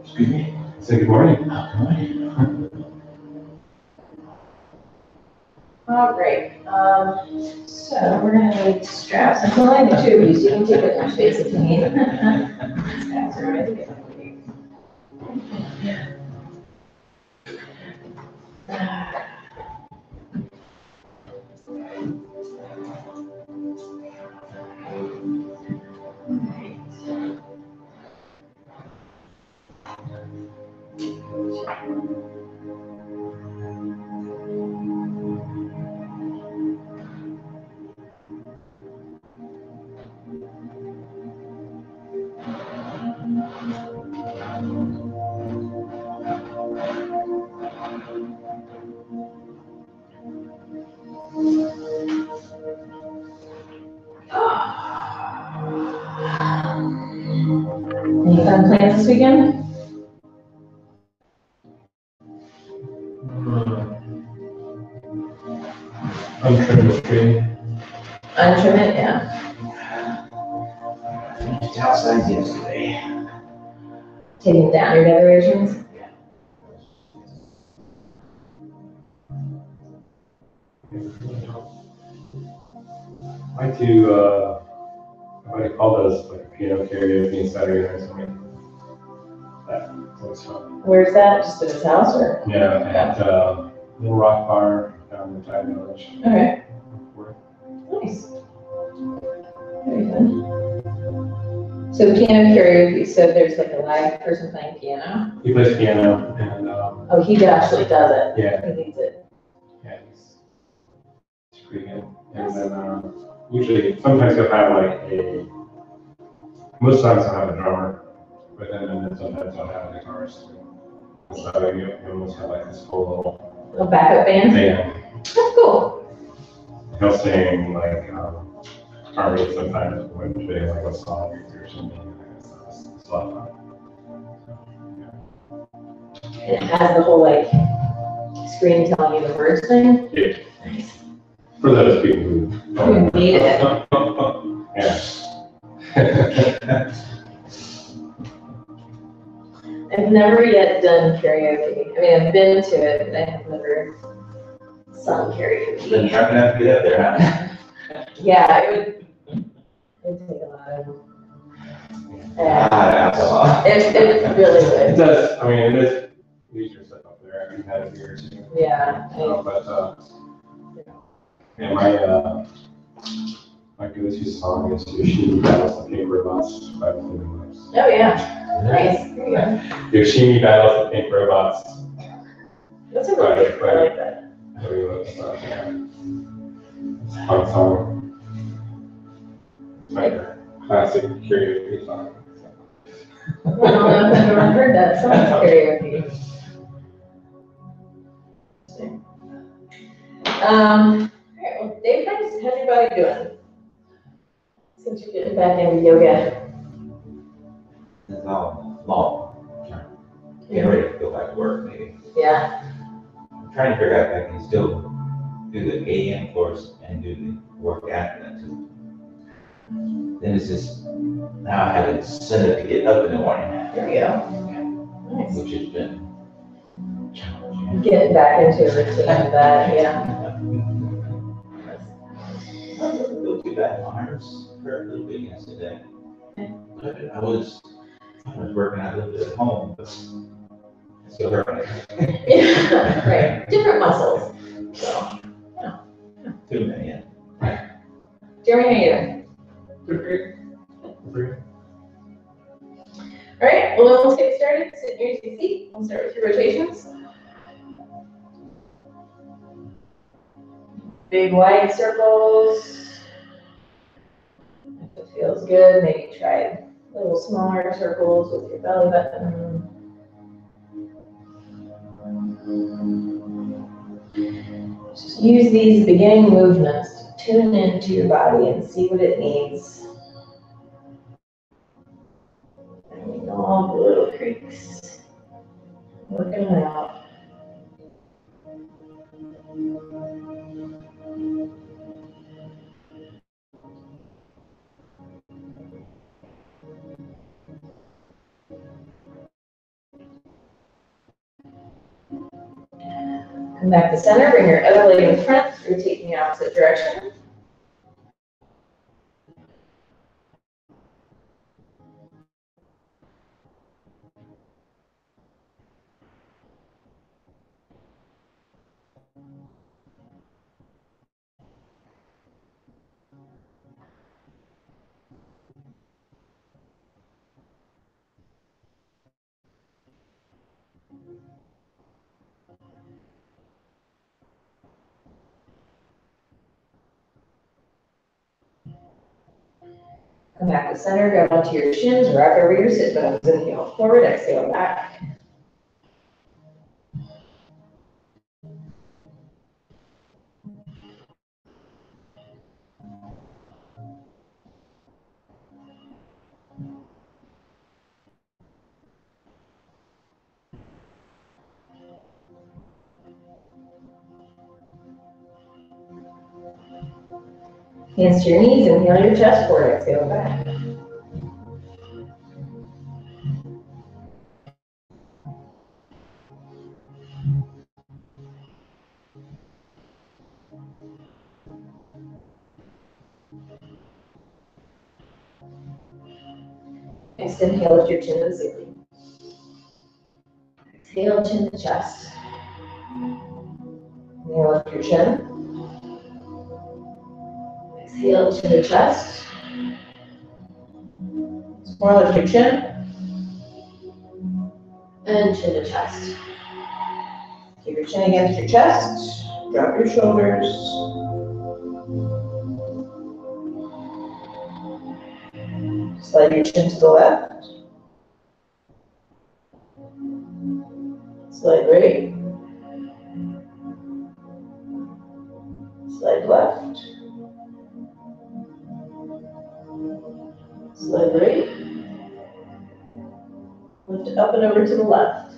Excuse me? Say good morning. Good morning. All right, so we're gonna need straps. I'm pulling the two of you, so you can take up my space if you need. Straps are ready. Any fun plans this weekend? Untrimmed the tree. Untrim it, yeah. Finished outside yesterday. Taking down your decorations. I like to, somebody called us like piano karaoke Saturday night or something. That was fun. Where's that? Just at his house or? Yeah, at Little Rock Bar down in the Tide Village. Okay, nice. Very fun. So piano karaoke, so there's like a live person playing piano? He plays piano and, Oh, he actually does it? yeah, He leads it? yeah, he's pretty good. And then, usually, sometimes he'll have like most times I'll have a drummer, but then sometimes I'll have a guitarist. So you almost have like this whole A backup band? band. That's cool. He'll sing like harmony sometimes when doing like a song or something. It's a lot of fun. And it has the whole like screen telling you the words thing? Yeah. Nice. For those people who Who need it. Yeah. I've never yet done karaoke. I mean, I've been to it, but I have never sung Been karaoke. trying to get up there, huh? Yeah, it would take a lot of, That's a lot. it really It would. does, I mean, it is leisure stuff up there. I've had a beer or two. Yeah. But, yeah, my go-to song is Yoshimi Battles the Pink Robots by the Flaming Lips. Oh, yeah. Nice. There you go. Yoshimi Battles the Pink Robots. That's a really good, I like that. Flaming Lips, yeah. It's a fun song. It's like a classic karaoke song. I don't know if I've ever heard that song karaoke. All right, well, Dave, how's your body doing? Since you're getting back into yoga. It's all small. Getting ready to go back to work, maybe. Yeah. I'm trying to figure out if I can still do the AM course and do the work after that too. Then it's just, now I have an incentive to get up in the morning, There we go. Nice. which has been challenging. Getting back into a routine of that, yeah. I didn't feel too bad. My arms hurt a little bit yesterday. But I was working out a little bit at home, but it still hurt. Yeah, right. Different muscles. So, Too many, yeah. Jeremy, how you doing? Great. All right, well, then let's get started. Sit in your seat. We'll start with your rotations. Big wide circles. If it feels good, maybe try little smaller circles with your belly button. Just use these beginning movements to tune into your body and see what it needs. And all the little creaks. Working them out. Come back to center, bring your other leg in front, rotate in the opposite direction. Come back to center, grab onto your shins, rock over your sit bones, inhale forward, exhale back. Hands to your knees, inhale your chest forward, exhale back. Next, inhale, lift your chin to the ceiling. Exhale, chin to chest. Inhale, lift your chin. Exhale, chin to chest. More, lift your chin. And chin to chest. Keep your chin against your chest. Drop your shoulders. Slide your chin to the left. Slide right. Slide left. Slide right. Lift up and over to the left.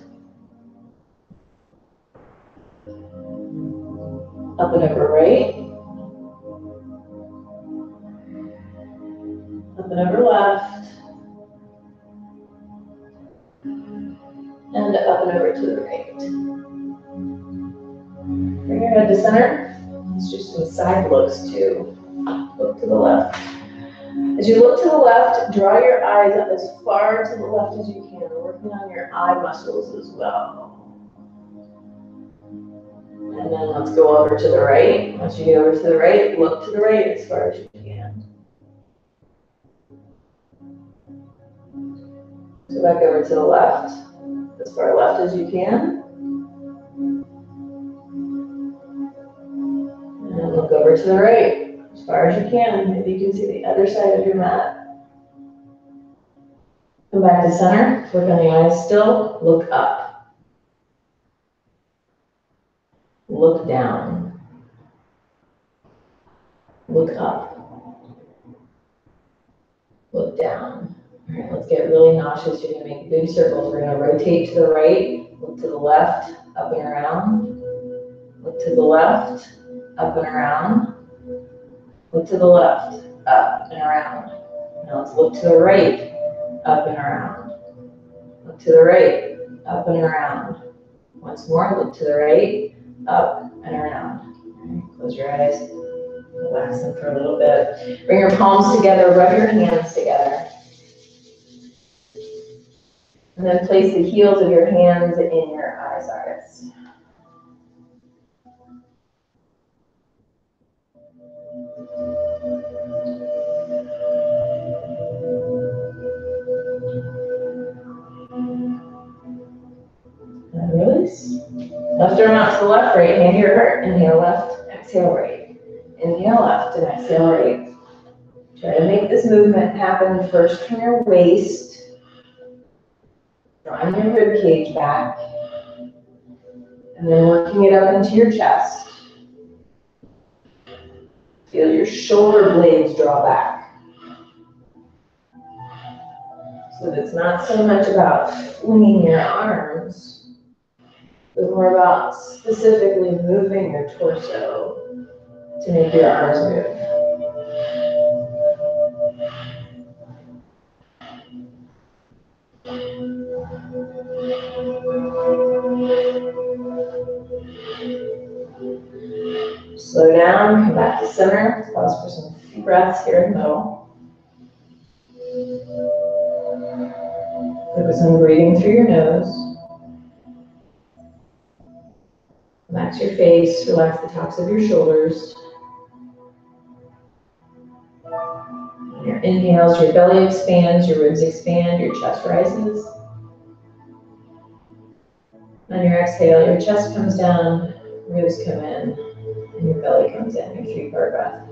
Up and over right. Up and over left. And up and over to the right. Bring your head to center. Let's do some side looks too. Look to the left. As you look to the left, draw your eyes up as far to the left as you can, working on your eye muscles as well. And then let's go over to the right. Once you get over to the right, look to the right as far as you can. So back over to the left, as far left as you can. And then look over to the right, as far as you can. Maybe you can see the other side of your mat. Come back to center, work on the eyes still, look up. Look down. Look up. Look down. All right, let's get really nauseous. You're gonna make big circles. We're gonna rotate to the right, look to the left, up and around. Look to the left, up and around. Look to the left, up and around. Now let's look to the right, up and around. Look to the right, up and around. Once more, look to the right, up and around. Right, close your eyes, relax them for a little bit. Bring your palms together, rub your hands together. And then place the heels of your hands in your eye sockets. And release. Left arm out to the left, right hand to your heart. Inhale left, exhale right. Inhale left and exhale right. Try to make this movement happen first from your waist. Drawing your rib cage back. And then working it up into your chest. Feel your shoulder blades draw back. So it's not so much about flinging your arms, but more about specifically moving your torso to make your arms move. Slow down, come back to center. Pause for some few breaths here in the middle. Focus on breathing through your nose. Relax your face, relax the tops of your shoulders. On your inhales, your belly expands, your ribs expand, your chest rises. On your exhale, your chest comes down, ribs come in, and your belly comes in, your three-part breath.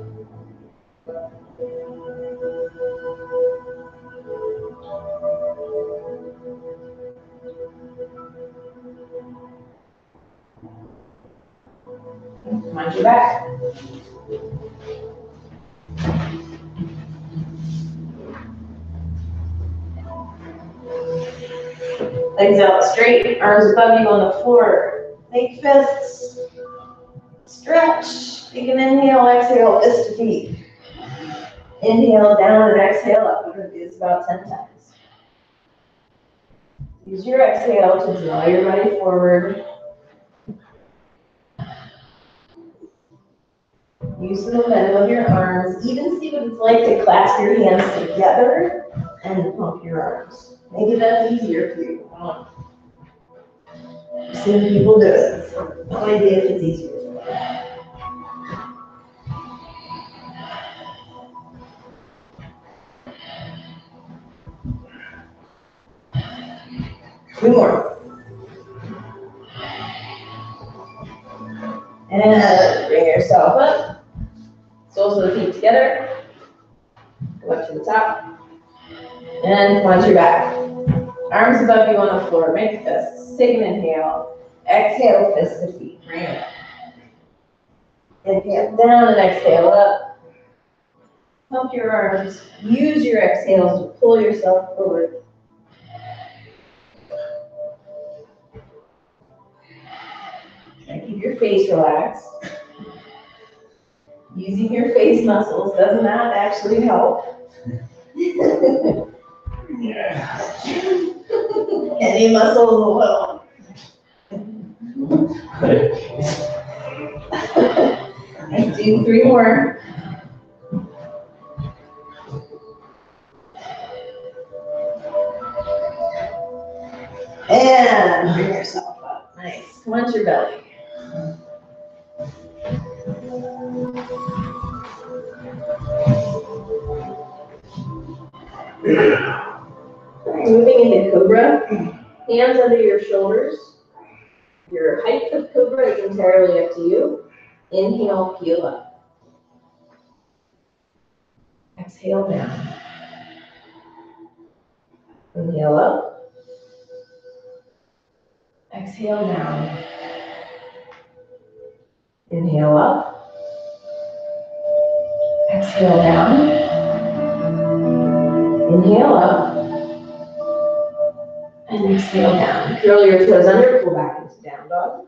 Mind your back. Legs out straight, arms above you on the floor. Make fists. Stretch. Take an inhale, exhale, fist to feet. Inhale down and exhale up. We're going to do this about 10 times. Use your exhale to draw your body forward. Use the momentum of your arms. Even see what it's like to clasp your hands together and pump your arms. Maybe that's easier for you. I've seen people do it. No idea if it's easier. 2 more. And bring yourself up. Soles of the feet together. Go up to the top. And punch your back. Arms above you on the floor. Make fists. Take an inhale. Exhale, fist to feet. Bring it up. Inhale down and exhale up. Pump your arms. Use your exhales to pull yourself forward. Try to keep your face relaxed. Using your face muscles, doesn't that actually help? Yeah. Any muscle will. Let's do 3 more. And bring yourself up. Nice. Punch your belly. Moving into Cobra, hands under your shoulders. Your height of Cobra is entirely up to you. Inhale, peel up. Exhale down. Inhale up. Exhale down. Inhale up. Exhale down. Inhale up. And exhale down. Curl your toes under, pull back into down dog.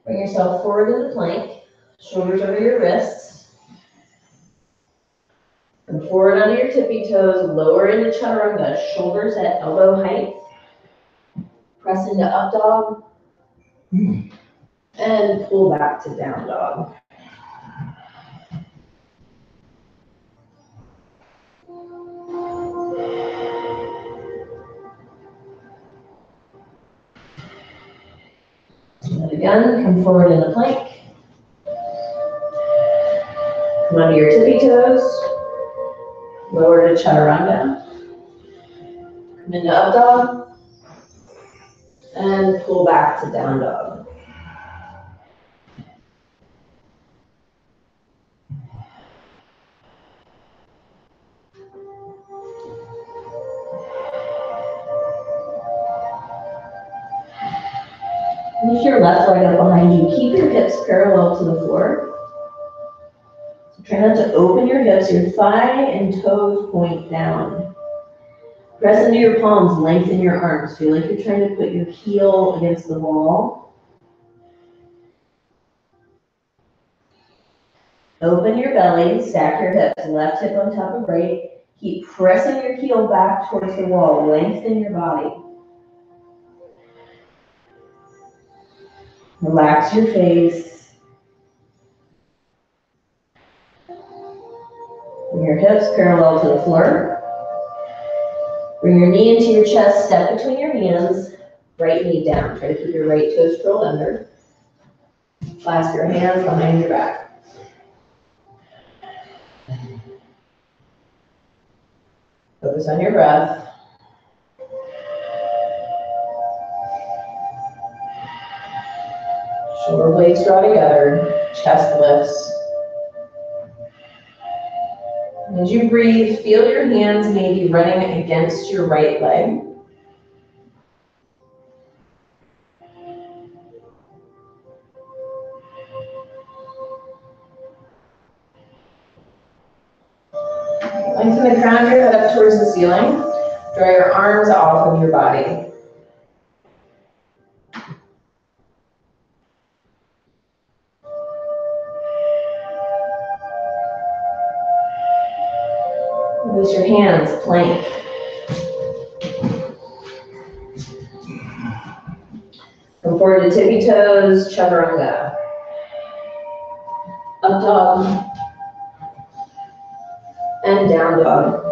Bring yourself forward in the plank, shoulders over your wrists. Come forward under your tippy toes, lower into chaturanga, shoulders at elbow height. Press into up dog. And pull back to down dog. And again, come forward in the plank. Come under your tippy toes. Lower to chaturanga. Come into up dog. And pull back to down dog. Lift your left leg up behind you. Keep your hips parallel to the floor. So try not to open your hips. Your thigh and toes point down. Press into your palms, lengthen your arms. Feel like you're trying to put your heel against the wall. Open your belly, stack your hips, left hip on top of right. Keep pressing your heel back towards the wall, lengthen your body. Relax your face. Bring your hips parallel to the floor. Bring your knee into your chest, step between your hands, right knee down. Try to keep your right toes curled under. Clasp your hands behind your back. Focus on your breath. Shoulder blades draw together, chest lifts. As you breathe, feel your hands maybe running against your right leg. Lengthen the crown of your head up towards the ceiling. Draw your arms off of your body. Release your hands, plank. Come forward to tippy toes, chaturanga. Up dog. And down dog.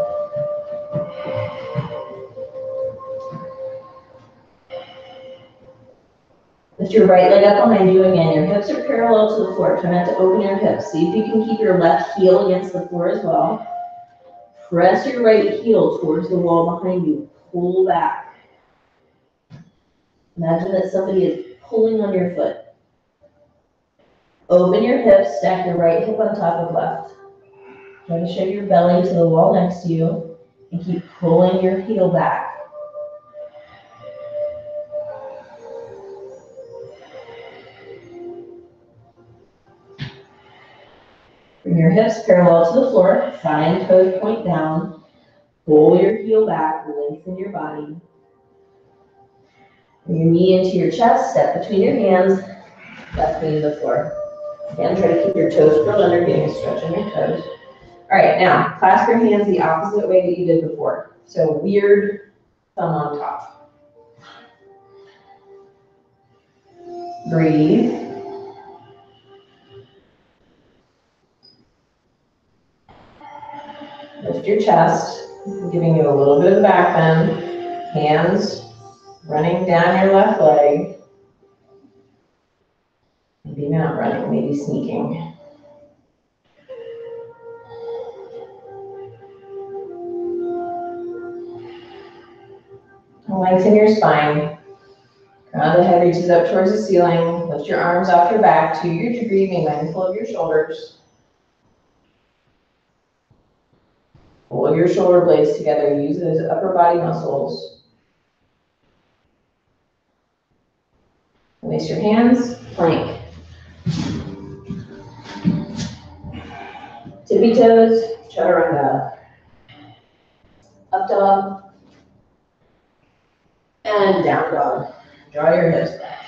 Lift your right leg up behind you again. Your hips are parallel to the floor. Try not to open your hips. See if you can keep your left heel against the floor as well. Press your right heel towards the wall behind you. Pull back. Imagine that somebody is pulling on your foot. Open your hips, stack your right hip on top of left. Try to show your belly to the wall next to you and keep pulling your heel back. Bring your hips parallel to the floor, thigh and toes point down. Pull your heel back, lengthen your body. Bring your knee into your chest, step between your hands, left knee to the floor. Again, try to keep your toes curled under, getting a stretch in your toes. All right, now clasp your hands the opposite way that you did before. So weird thumb on top. Breathe. Lift your chest, giving you a little bit of back bend. Hands running down your left leg. Maybe not running, maybe sneaking. Lengthen your spine. Crown of the head reaches up towards the ceiling. Lift your arms off your back to your degree, being mindful of your shoulders. Pull your shoulder blades together. Use it as upper body muscles. Release your hands, plank. Tippy toes, chaturanga. Up dog. And down dog. Draw your hips back.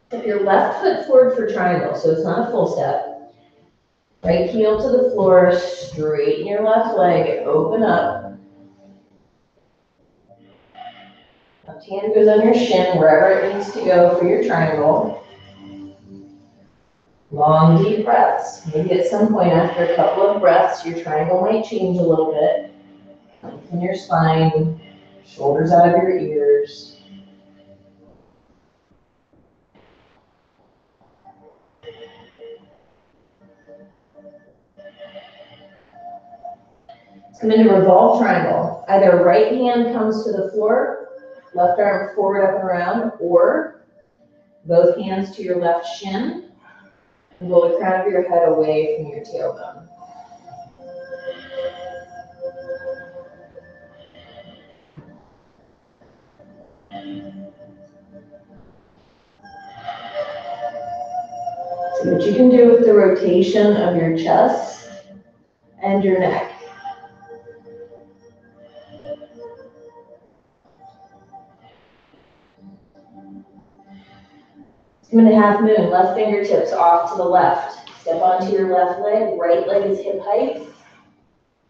Step your left foot forward for triangle, so it's not a full step. Right heel to the floor, straighten your left leg, open up. Left hand goes on your shin, wherever it needs to go for your triangle. Long, deep breaths. Maybe at some point after a couple of breaths, your triangle might change a little bit. Lengthen your spine, shoulders out of your ears. Come into revolve triangle. Either right hand comes to the floor, left arm forward, up and around, or both hands to your left shin, and roll the crown of your head away from your tailbone. See what you can do with the rotation of your chest and your neck. I'm gonna half moon, left fingertips off to the left. Step onto your left leg, right leg is hip height.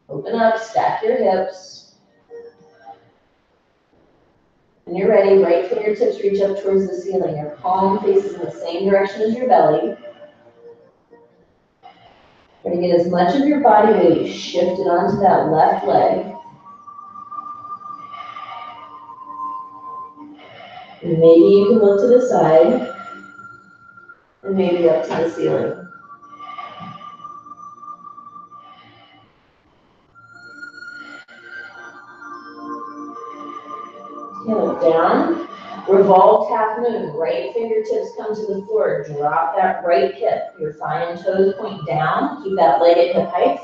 Open up, stack your hips. When you're ready, right fingertips reach up towards the ceiling. Your palm faces in the same direction as your belly. Try to get as much of your body weight shifted onto that left leg. And maybe you can look to the side and maybe up to the ceiling. Look down, revolved half moon, right fingertips come to the floor, drop that right hip, your thigh and toes point down, keep that leg at hip height,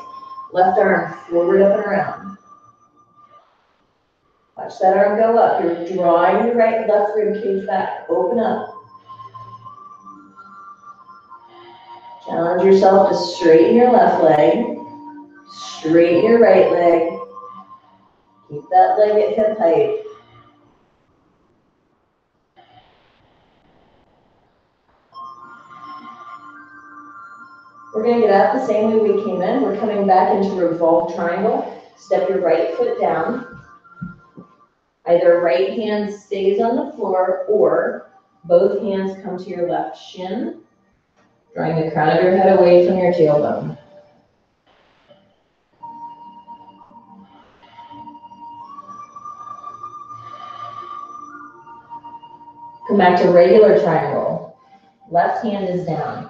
left arm forward, up and around. Watch that arm go up, you're drawing your left rib cage back, open up. Challenge yourself to straighten your left leg, straighten your right leg, keep that leg at hip height. We're going to get up the same way we came in. We're coming back into revolved triangle. Step your right foot down. Either right hand stays on the floor or both hands come to your left shin, drawing the crown of your head away from your tailbone. Come back to regular triangle. Left hand is down.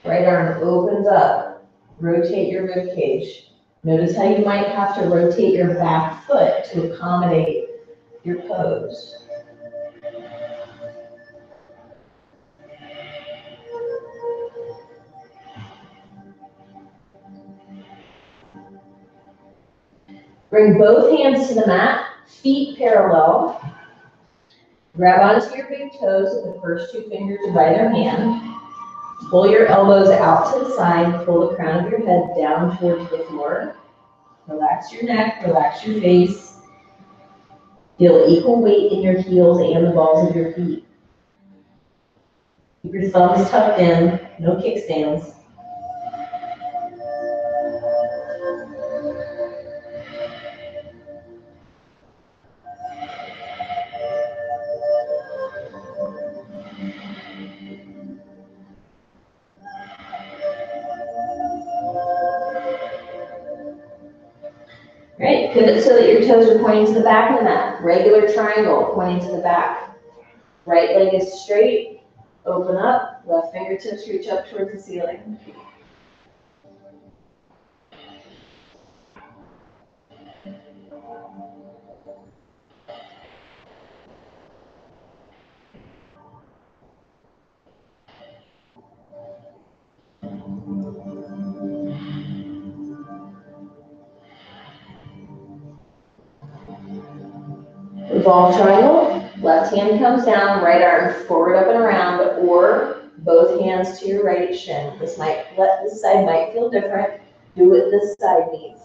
Right arm opens up. Rotate your rib cage. Notice how you might have to rotate your back foot to accommodate your pose. Bring both hands to the mat, feet parallel. Grab onto your big toes with the first two fingers of either hand. Pull your elbows out to the side, pull the crown of your head down towards the floor. Relax your neck, relax your face. Feel equal weight in your heels and the balls of your feet. Keep your thumbs tucked in, no kickstands. Great, pivot so that your toes are pointing to the back of the mat. Regular triangle, pointing to the back. Right leg is straight, open up, left fingertips reach up towards the ceiling. Revolve triangle, left hand comes down, right arm forward, up and around, or both hands to your right shin. This side might feel different. Do what this side needs.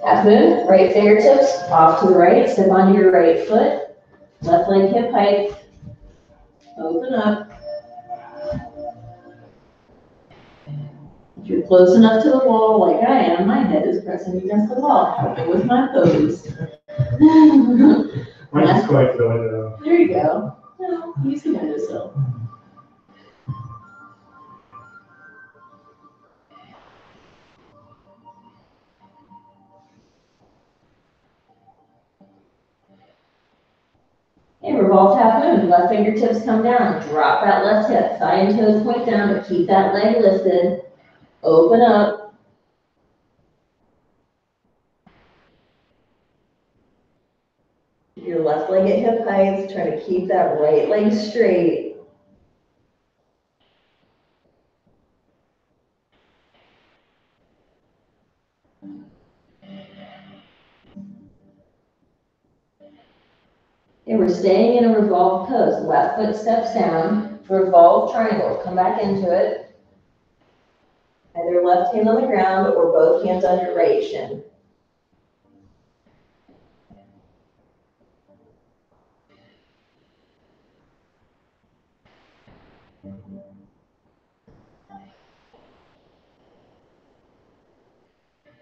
Half moon, right fingertips off to the right, step onto your right foot, left leg hip height, open up. If you're close enough to the wall, like I am, my head is pressing against the wall. How good was my pose? Might just go like the window. There you go. Well, use the windowsill. Okay, revolve half moon. Left fingertips come down. Drop that left hip. Thigh and toes point down, but keep that leg lifted. Open up. Your left leg at hip height, try to keep that right leg straight. And we're staying in a revolved pose. Left foot steps down, revolved triangle, come back into it. Either left hand on the ground or both hands on your right shin.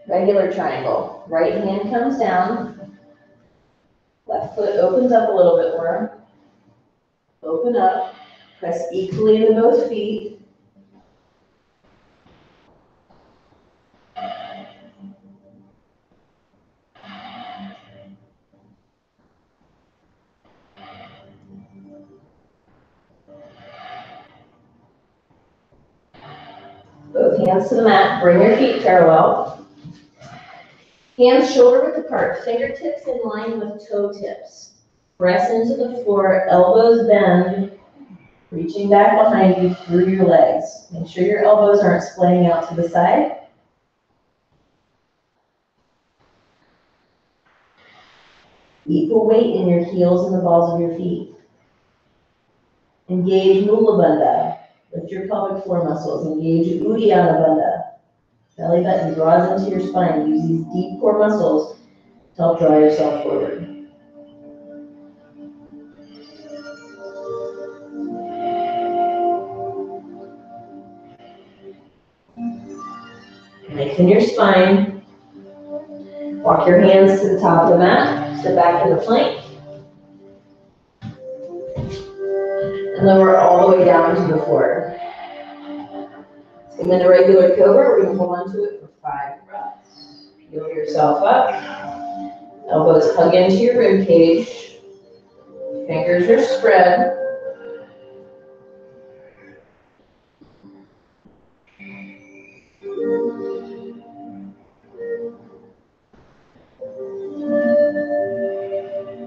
Regular triangle. Right hand comes down. Left foot opens up a little bit more. Open up. Press equally into both feet. Both hands to the mat. Bring your feet parallel. Hands shoulder width apart. Fingertips in line with toe tips. Press into the floor. Elbows bend. Reaching back behind you through your legs. Make sure your elbows aren't splitting out to the side. Equal weight in your heels and the balls of your feet. Engage Mula Bandha. Lift your pelvic floor muscles. Engage Uddiyana Bandha. Belly button draws into your spine. Use these deep core muscles to help draw yourself forward. Lengthen your spine. Walk your hands to the top of the mat. Step back to the plank. And lower all the way down to the floor. And then a regular cobra, we're going to hold on to it for 5 breaths. Peel yourself up. Elbows hug into your rib cage. Fingers are spread.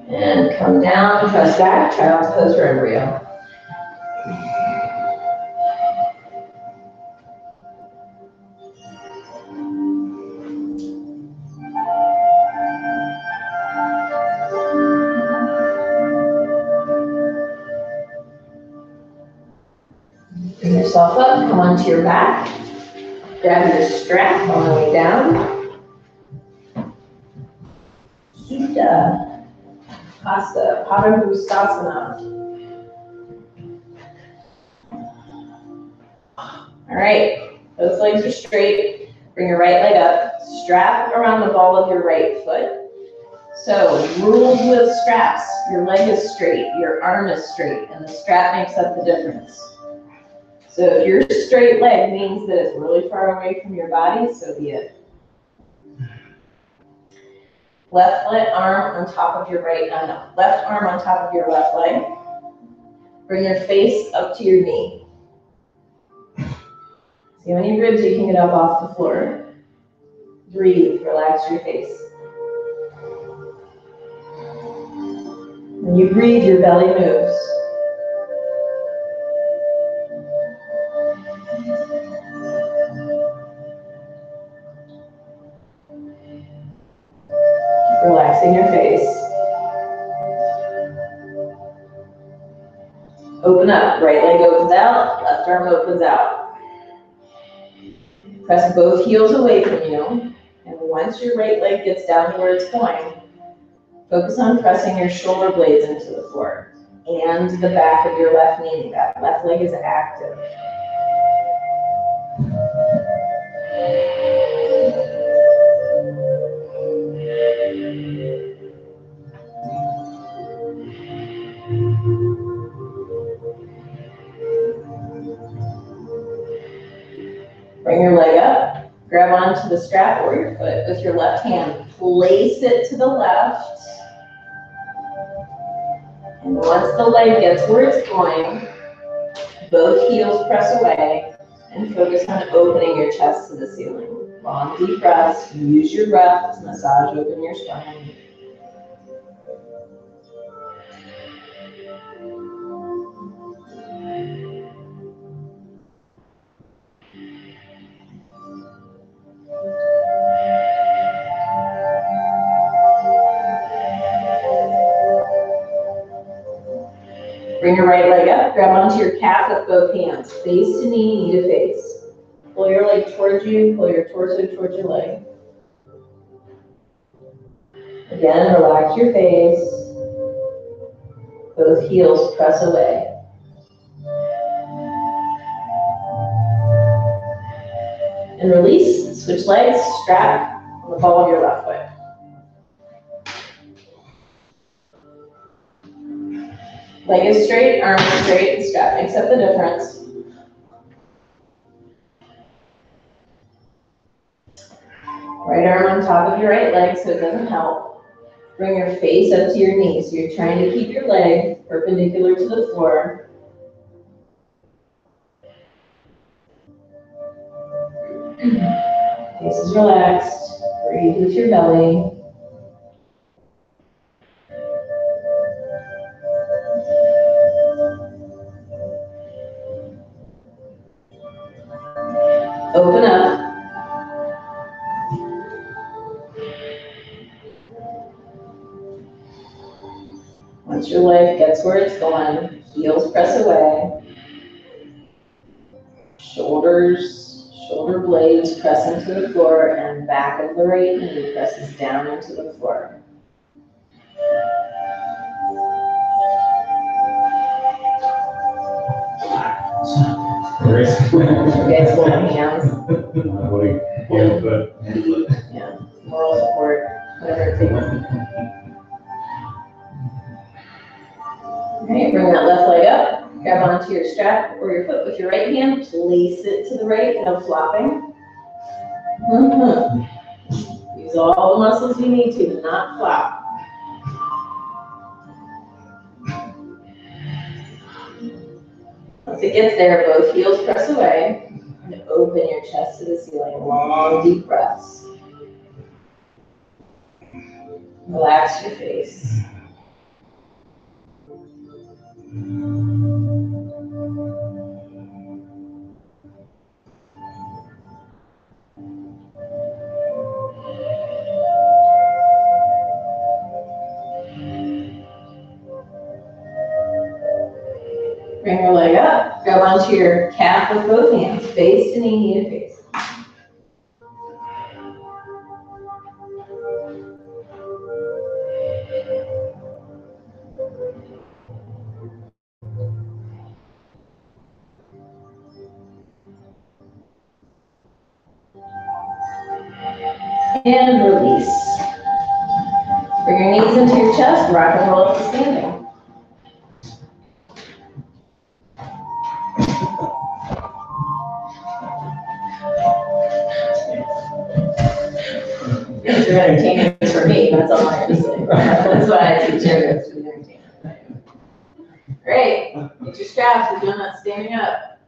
And come down, press back, child's pose or embryo. Bring yourself up, come onto your back. Grab your strap on the way down. Supta. Hasta, Padangusthasana. All right, both legs are straight. Bring your right leg up. Strap around the ball of your right foot. So, rules with straps. Your leg is straight, your arm is straight, and the strap makes up the difference. So if your straight leg means that it's really far away from your body, so be it. Left arm on top of your left arm on top of your left leg. Bring your face up to your knee. See how many ribs you can get up off the floor. Breathe, relax your face. When you breathe, your belly moves. Relaxing your face. Open up. Right leg opens out, left arm opens out. Press both heels away from you. And once your right leg gets down to where it's going, focus on pressing your shoulder blades into the floor and the back of your left knee. That left leg is active. Bring your leg up, grab onto the strap or your foot with your left hand. Place it to the left. And once the leg gets where it's going, both heels press away and focus on opening your chest to the ceiling. Long deep breaths. Use your breath to massage open your spine. Bring your right leg up, grab onto your calf with both hands, face to knee, knee to face. Pull your leg towards you, pull your torso towards your leg. Again, relax your face. Both heels press away. And release, switch legs, strap on the ball of your left foot. Leg is straight, arm is straight, and strap makes up the difference. Right arm on top of your right leg so it doesn't help. Bring your face up to your knees. So you're trying to keep your leg perpendicular to the floor. Face is relaxed. Breathe with your belly. Open up. Once your leg gets where it's going, heels press away. Shoulder blades press into the floor, and back of the right knee presses down into the floor. Okay, it's holding hands. Yeah, moral support, whatever it takes. Okay, bring that left leg up. Grab onto your strap or your foot with your right hand. Place it to the right, no flopping. Use all the muscles you need to not flop. Once it gets there, both heels press away and open your chest to the ceiling. Long, deep breaths. Relax your face. Bring your leg up, grab onto your calf with both hands, face to knee, knee to face. And release. Bring your knees into your chest, rock and roll up to standing. These are entertainers for me, that's all I have to say. That's what I teach everyone to be entertainment. Great, get your straps, we're doing that standing up.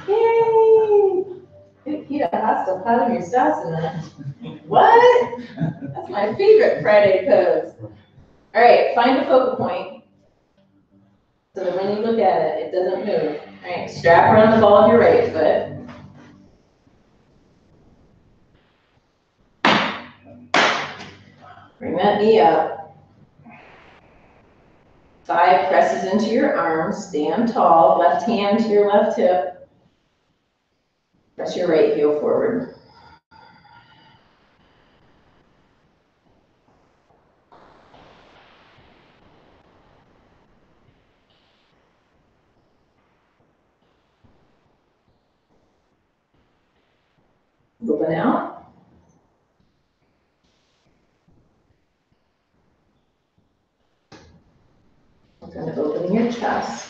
Yay! Good, Peter, I still patting your stats in that. What? That's my favorite Friday pose. All right, find a focal point so that when you look at it, it doesn't move. All right, strap around the ball of your right foot. Bring that knee up. Thigh presses into your arm. Stand tall. Left hand to your left hip. Press your right heel forward. Open out. Kind of opening your chest.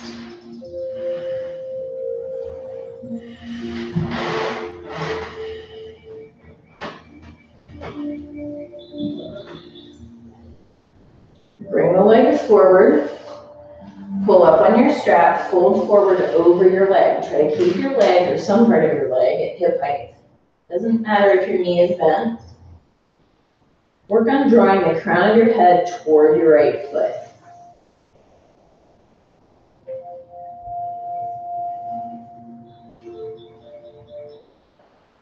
Bring the legs forward. Pull up on your strap, fold forward over your leg. Try to keep your leg or some part of your leg at hip height. Doesn't matter if your knee is bent. Work on drawing the crown of your head toward your right foot.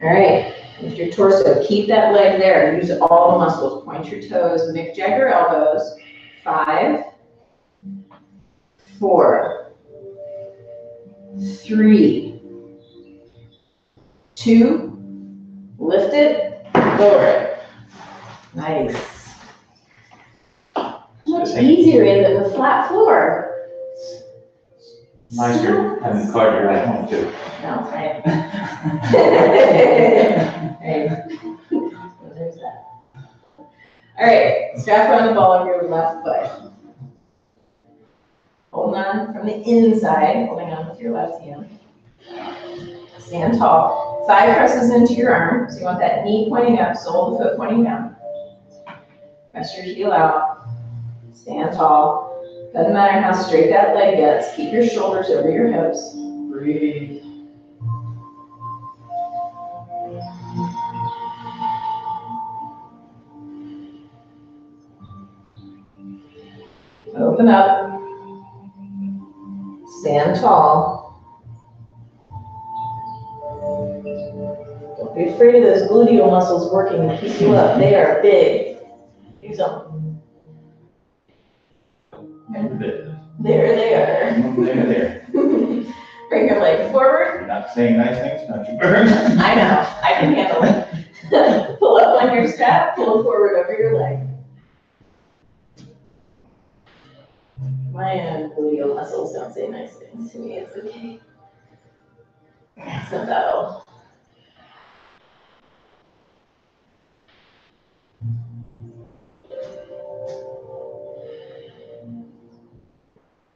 All right, lift your torso. Keep that leg there. Use all the muscles. Point your toes. Mick Jagger elbows. 5, 4, 3, 2, lift it, lower it. Nice. Much easier than the flat floor. Nicer having the car drive home too. No, right. Right. So there's that. All right, strap around the ball of your left foot. Holding on from the inside, holding on with your left hand. Stand tall. Thigh presses into your arm, so you want that knee pointing up, sole of the foot pointing down. Press your heel out. Stand tall. Doesn't matter how straight that leg gets, keep your shoulders over your hips. Breathe. Open up. Stand tall. Don't be afraid of those gluteal muscles working to keep you up. They are big. Use them. And bit. There they are. There. Bring your leg forward. You're not saying nice things, don't you, Bird? I know, I can handle it. Pull up on your strap, pull forward over your leg. My own gluteal muscles don't say nice things to me, it's okay. It's not that old.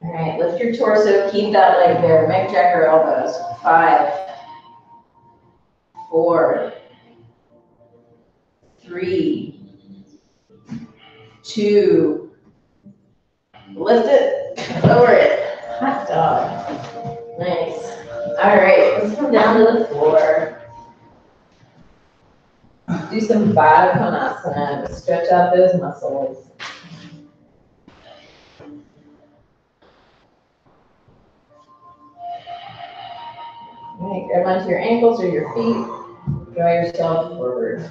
All right, lift your torso, keep that leg there, make jacker elbows. 5, 4, 3, 2, lift it, lower it. Hot dog. Nice. All right, let's come down to the floor. Do some Baddha Konasana to stretch out those muscles. All right, grab onto your ankles or your feet. Draw yourself forward.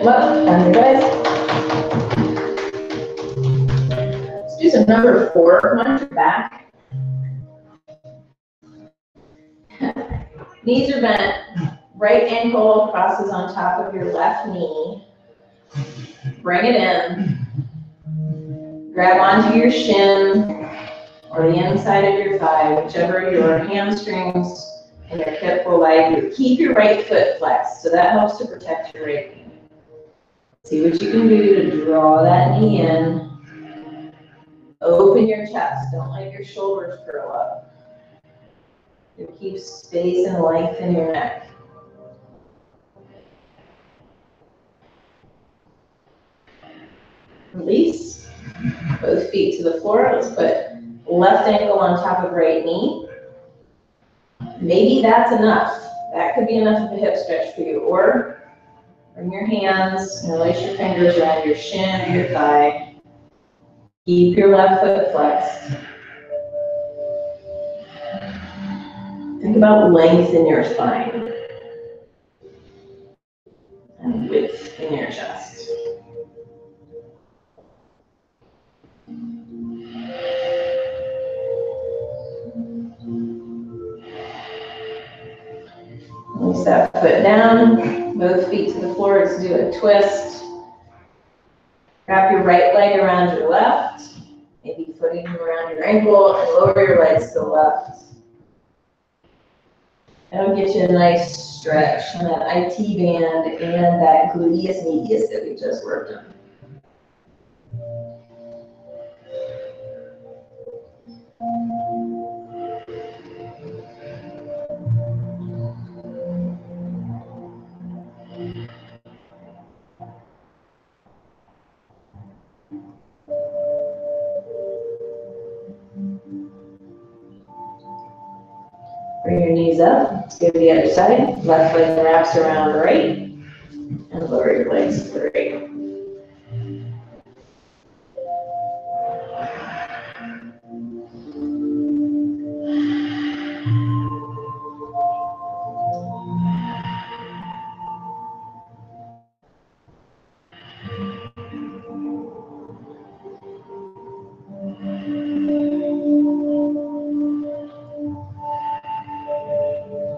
Left, and guys. Let's do some number 4 on your back. Knees are bent. Right ankle crosses on top of your left knee. Bring it in. Grab onto your shin or the inside of your thigh, whichever your hamstrings and your hip will allow you. Keep your right foot flexed, so that helps to protect your right knee. See what you can do to draw that knee in. Open your chest. Don't let your shoulders curl up. You keep space and length in your neck. Release. Both feet to the floor. Let's put left ankle on top of right knee. Maybe that's enough. That could be enough of a hip stretch for you. Or bring your hands and release your fingers around your shin or your thigh. Keep your left foot flexed. Think about length in your spine and width in your chest. Release that foot down, both feet to the floor. Let's do a twist. Wrap your right leg around your left, maybe footing around your ankle, and lower your legs to the left. That'll get you a nice stretch on that IT band and that gluteus medius that we just worked on. Bring your knees up. Let's go to the other side. Left leg wraps around right. And And lower your legs to the right.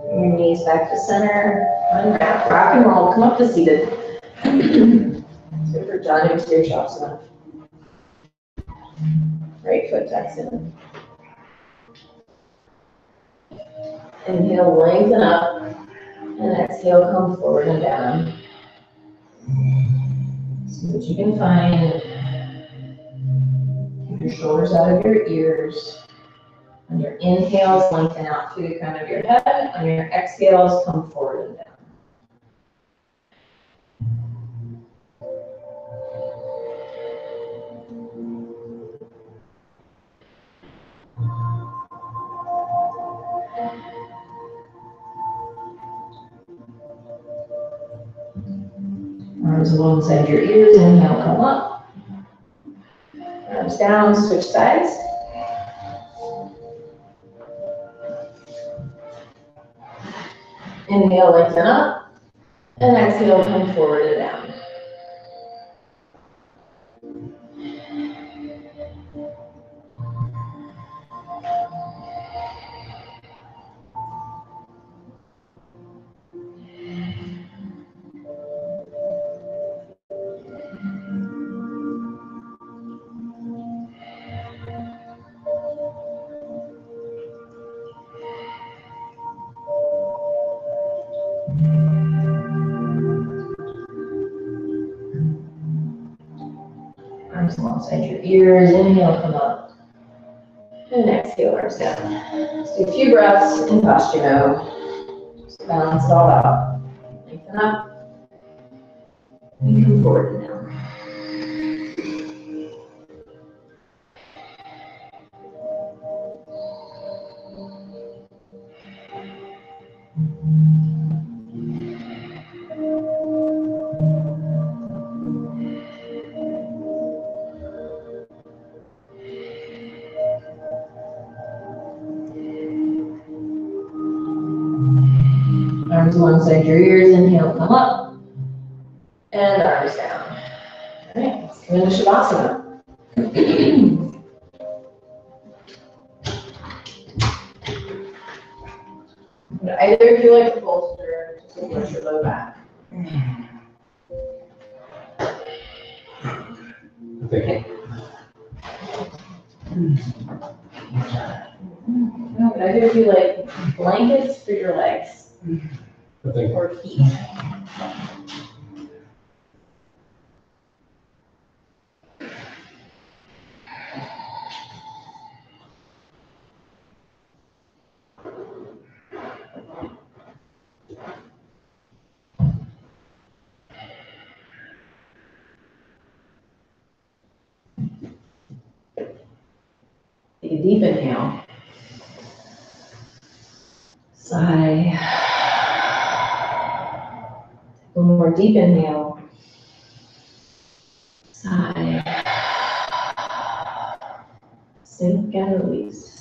Bring your knees back to center. Unwrap, rock and roll. Come up to seated. So for John Exterior Shavasana. Right foot tucks in. Inhale, lengthen up. And exhale, come forward and down. See what you can find. Keep your shoulders out of your ears. On your inhales, lengthen out through the crown of your head. On your exhales, come forward and down. Arms alongside your ears, inhale, come up. Arms down, switch sides. Inhale, lengthen up. And exhale, come forward and down. Arms alongside your ears, inhale, come up. And exhale, arms down. Just do a few breaths in posture mode. Just balance it all out. Lengthen up. And come forward and down. Arms alongside your ears, inhale, come up. And arms down. All right, let's come into Shavasana. Would either of you like to bolster to support your low back? Thank No, would either of you like blankets for your legs you. Thank you. or feet? Take a deep inhale. Sigh. One more deep inhale. Sigh. Sink and release.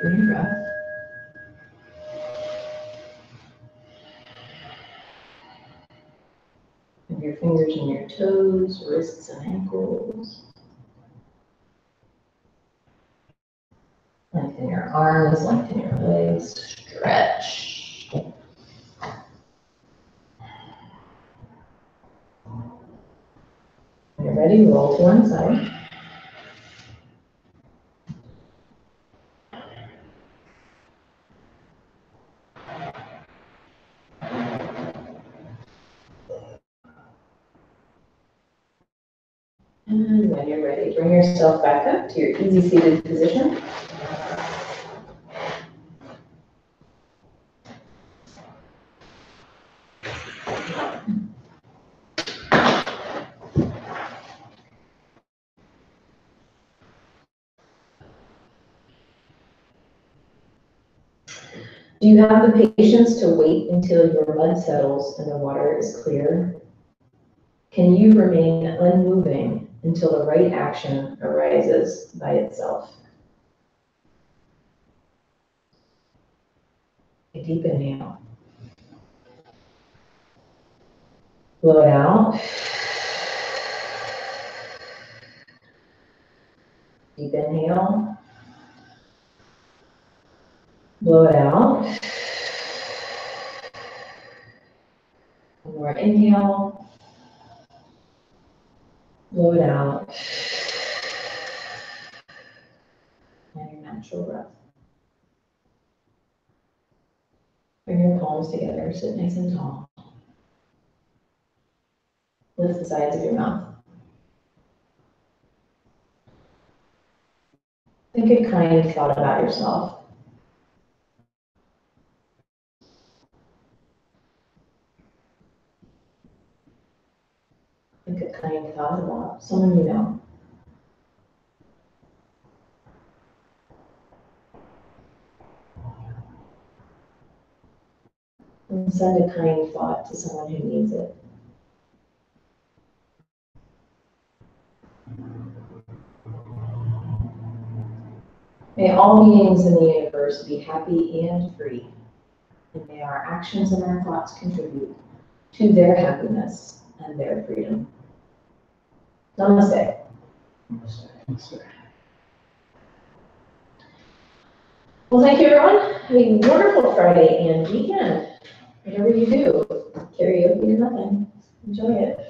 Deepen your breath. Have your fingers and your toes, wrists and ankles. Lengthen your arms, lengthen your legs, stretch. When you're ready, roll to one side. And when you're ready, bring yourself back up to your easy seated position. Do you have the patience to wait until your mud settles and the water is clear? Can you remain unmoving until the right action arises by itself? A deep inhale. Blow it out. Deep inhale. Blow it out. One more inhale. Blow it out. And your natural breath. Bring your palms together, sit nice and tall. Lift the sides of your mouth. Think a kind thought about yourself. Think a kind thought about someone you know. And send a kind thought to someone who needs it. May all beings in the universe be happy and free, and may our actions and our thoughts contribute to their happiness and their freedom. Namaste. Well, thank you, everyone. Have a wonderful Friday and weekend. Whatever you do, karaoke or nothing, enjoy it.